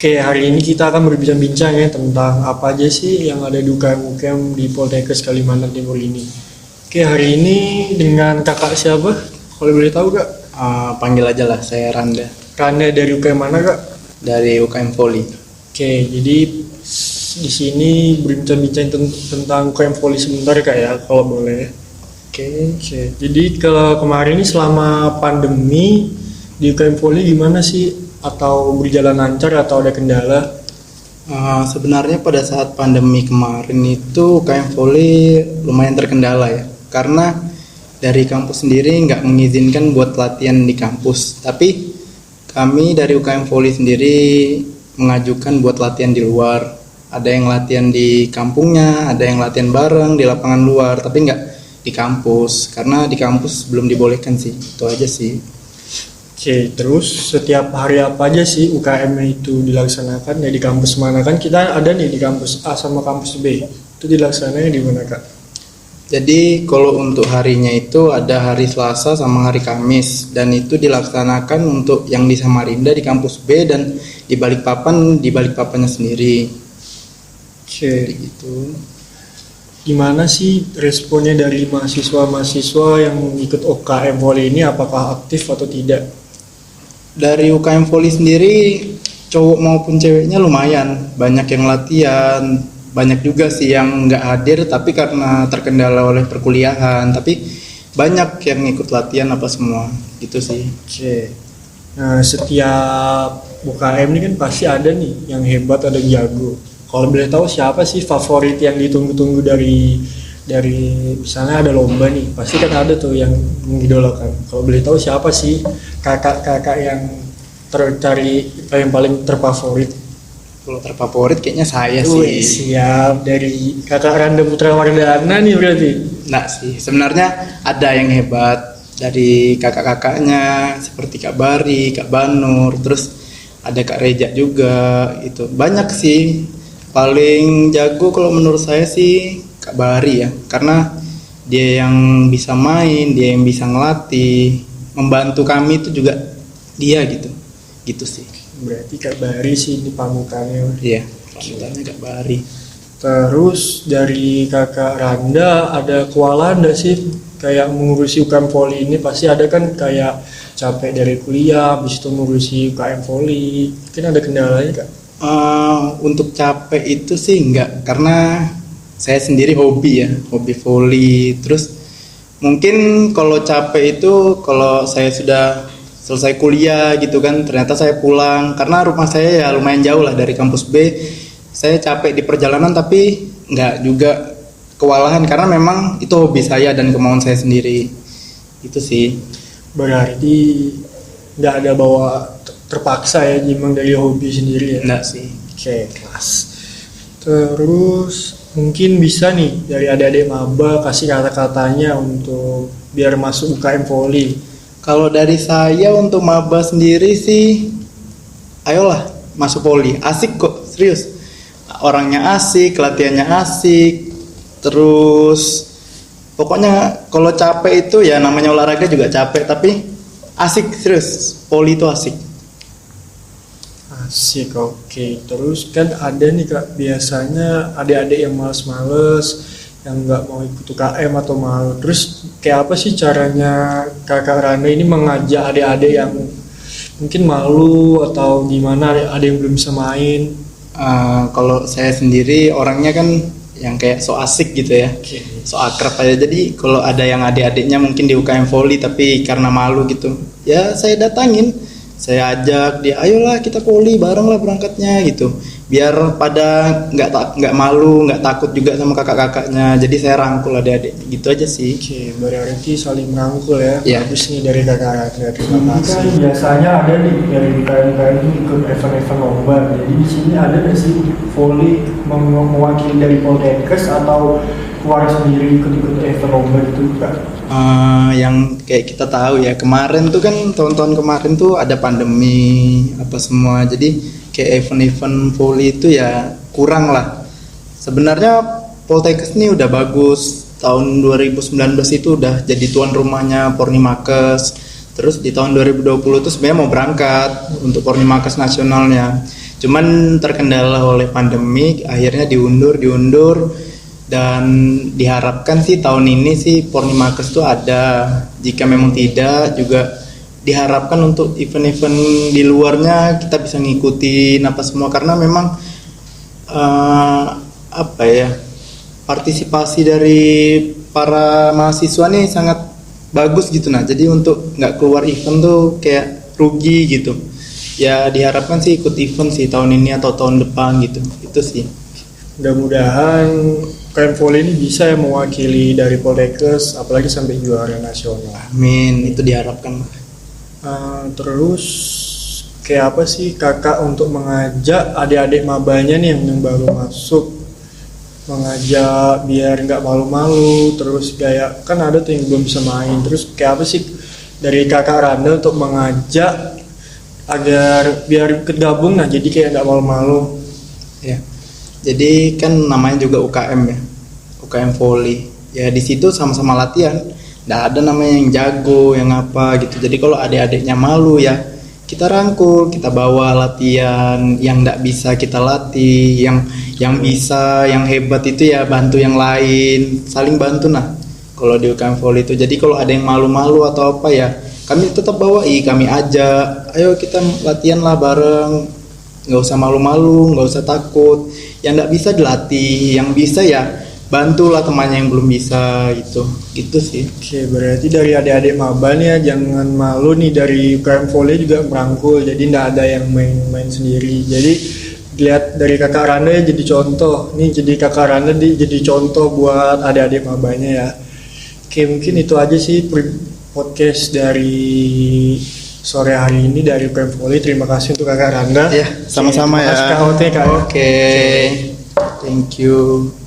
Oke, hari ini kita akan berbincang-bincang ya tentang apa aja sih yang ada di UKM-UKM di Poltekkes Kalimantan Timur ini. Oke, hari ini dengan kakak siapa? Kalau boleh tahu kak? Panggil aja lah, saya Randa Randa dari UKM mana kak? dari UKM Voli. Oke, jadi di sini berbincang-bincang tentang UKM Voli sebentar kak ya, kalau boleh. Oke. Jadi kemarin ini selama pandemi di UKM Voli gimana sih? Atau berjalan lancar atau ada kendala? Sebenarnya pada saat pandemi kemarin itu UKM Voli lumayan terkendala ya, karena dari kampus sendiri nggak mengizinkan buat latihan di kampus. Tapi kami dari UKM Voli sendiri mengajukan buat latihan di luar. Ada yang latihan di kampungnya, ada yang latihan bareng di lapangan luar, tapi nggak di kampus karena di kampus belum dibolehkan sih. Itu aja sih. Oke, terus setiap hari apa aja sih UKM itu dilaksanakan? Ya di kampus mana? Kan kita ada nih di kampus A sama kampus B. Itu dilaksanakannya di mana kak? Jadi kalau untuk harinya itu ada hari Selasa sama hari Kamis, dan itu dilaksanakan untuk yang di Samarinda di kampus B dan di Balikpapannya sendiri. Oke, Gitu. gimana sih responnya dari mahasiswa-mahasiswa yang ikut UKM Voli ini? Apakah aktif atau tidak? Dari UKM Voli sendiri cowok maupun ceweknya lumayan banyak yang latihan, banyak juga sih yang nggak hadir tapi karena terkendala oleh perkuliahan, tapi banyak yang ikut latihan apa semua gitu sih. Oke. Nah, setiap UKM ini kan pasti ada nih yang hebat, ada yang jago. Kalau boleh tahu siapa sih favorit yang ditunggu-tunggu dari misalnya ada lomba nih, pasti kan ada tuh yang mengidolakan. Kalau boleh tahu siapa sih kakak-kakak yang tercari yang paling terfavorit? Kalau terfavorit kayaknya saya Wih, sih. siap, dari kakak Randa Putra Wardana nih berarti. Nggak sih, sebenarnya ada yang hebat dari kakak-kakaknya seperti Kak Bari, Kak Banur, terus ada Kak Reja juga. Itu banyak sih. Paling jago kalau menurut saya sih Kak Bari ya, karena dia yang bisa main, dia yang bisa ngelatih, membantu kami itu juga dia gitu sih. Berarti Kak Bari sih ini panutannya. Iya, panutannya Kak Bari. Terus dari kakak Randa ada kewalahan nggak sih kayak mengurusi UKM Voli ini? Pasti ada kan kayak capek dari kuliah, habis itu mengurusi UKM Voli. Mungkin ada kendalanya kak? Untuk capek itu sih enggak, karena saya sendiri hobi voli. Terus mungkin kalau capek itu kalau saya sudah selesai kuliah gitu kan, ternyata saya pulang karena rumah saya ya lumayan jauh lah dari kampus B. Saya capek di perjalanan tapi enggak juga kewalahan karena memang itu hobi saya dan kemauan saya sendiri. Itu sih. Berarti nggak ada bawa terpaksa ya, memang dari hobi sendiri ya? Enggak sih. Oke, kelas. Terus mungkin bisa nih dari adik-adik maba kasih kata-katanya untuk biar masuk UKM Voli. Kalau dari saya untuk maba sendiri sih, ayolah masuk Voli. Asik kok, serius. Orangnya asik, latihannya asik. Terus pokoknya kalau capek itu ya namanya olahraga juga capek, tapi asik, serius. Voli itu asik. Asik, oke. Terus kan ada nih kak, biasanya adik-adik yang males-males, yang nggak mau ikut UKM atau malu. Terus kayak apa sih caranya kakak Randa ini mengajak adik-adik yang mungkin malu atau gimana, ada yang belum bisa main? Kalau saya sendiri orangnya kan yang kayak so asik gitu ya, so akrab aja. Jadi kalau ada yang adik-adiknya mungkin di UKM Voli tapi karena malu gitu, ya saya datangin, saya ajak dia, ayolah kita Voli bareng lah berangkatnya gitu, biar pada nggak malu, nggak takut juga sama kakak-kakaknya. Jadi saya rangkul adik-adik gitu aja sih. Oke, berarti saling merangkul ya. Iya. Bagus nih dari kakak Randa, terima kasih. Kan biasanya ada nih dari UKM itu ikut event-event lomba. Jadi di sini ada nggak sih Voli mewakili dari Poltekkes atau keluar sendiri ikut-ikut event lomba gitu kak? Yang kayak kita tahu ya, kemarin tuh kan tahun-tahun kemarin tuh ada pandemi apa semua, jadi kayak event-event Voli itu ya kurang lah. Sebenarnya Poltekkes ini udah bagus, tahun 2019 itu udah jadi tuan rumahnya Pornimakes. Terus di tahun 2020 itu sebenarnya mau berangkat untuk Pornimakes nasionalnya. Cuman terkendala oleh pandemi, akhirnya diundur dan diharapkan sih tahun ini sih Pornimakers tuh ada. Jika memang tidak juga diharapkan untuk event-event di luarnya kita bisa ngikutin apa semua karena memang apa ya, partisipasi dari para mahasiswa nih sangat bagus gitu. Nah jadi untuk nggak keluar event tuh kayak rugi gitu ya. Diharapkan sih ikut event sih tahun ini atau tahun depan gitu, itu sih. Mudah-mudahan UKM Volley ini bisa ya mewakili dari Poltekkes apalagi sampai juara nasional. Amin, itu diharapkan. Terus kayak apa sih kakak untuk mengajak adik-adik mabanya nih yang baru masuk, mengajak biar nggak malu-malu, terus kayak kan ada tuh yang belum bisa main, terus kayak apa sih dari kakak Randa untuk mengajak agar biar kegabung, nah jadi kayak nggak malu-malu ya. Jadi kan namanya juga UKM ya, UKM Volley ya, di situ sama-sama latihan, nggak ada namanya yang jago yang apa gitu. Jadi kalau adik-adiknya malu ya kita rangkul, kita bawa latihan, yang nggak bisa kita latih, yang bisa, yang hebat itu ya bantu yang lain, saling bantu. Nah kalau di UKM Volley itu, jadi kalau ada yang malu-malu atau apa ya kami tetap bawain, kami ajak, ayo kita latihan lah bareng, nggak usah malu-malu, nggak usah takut. Yang nggak bisa dilatih, yang bisa ya bantulah temannya yang belum bisa gitu sih. Oke, berarti dari adik-adik maba nih ya jangan malu nih, dari UKM Volley juga merangkul, jadi nggak ada yang main sendiri. Jadi lihat dari kakak Randa ya jadi contoh nih, jadi kakak Randa jadi contoh buat adik-adik mabanya ya. Oke, mungkin itu aja sih podcast dari sore hari ini dari UKM Volley. Terima kasih untuk kakak Randa. Ya, sama-sama ya. Terima kasih Kak Ote, Kak. Oke. Thank you.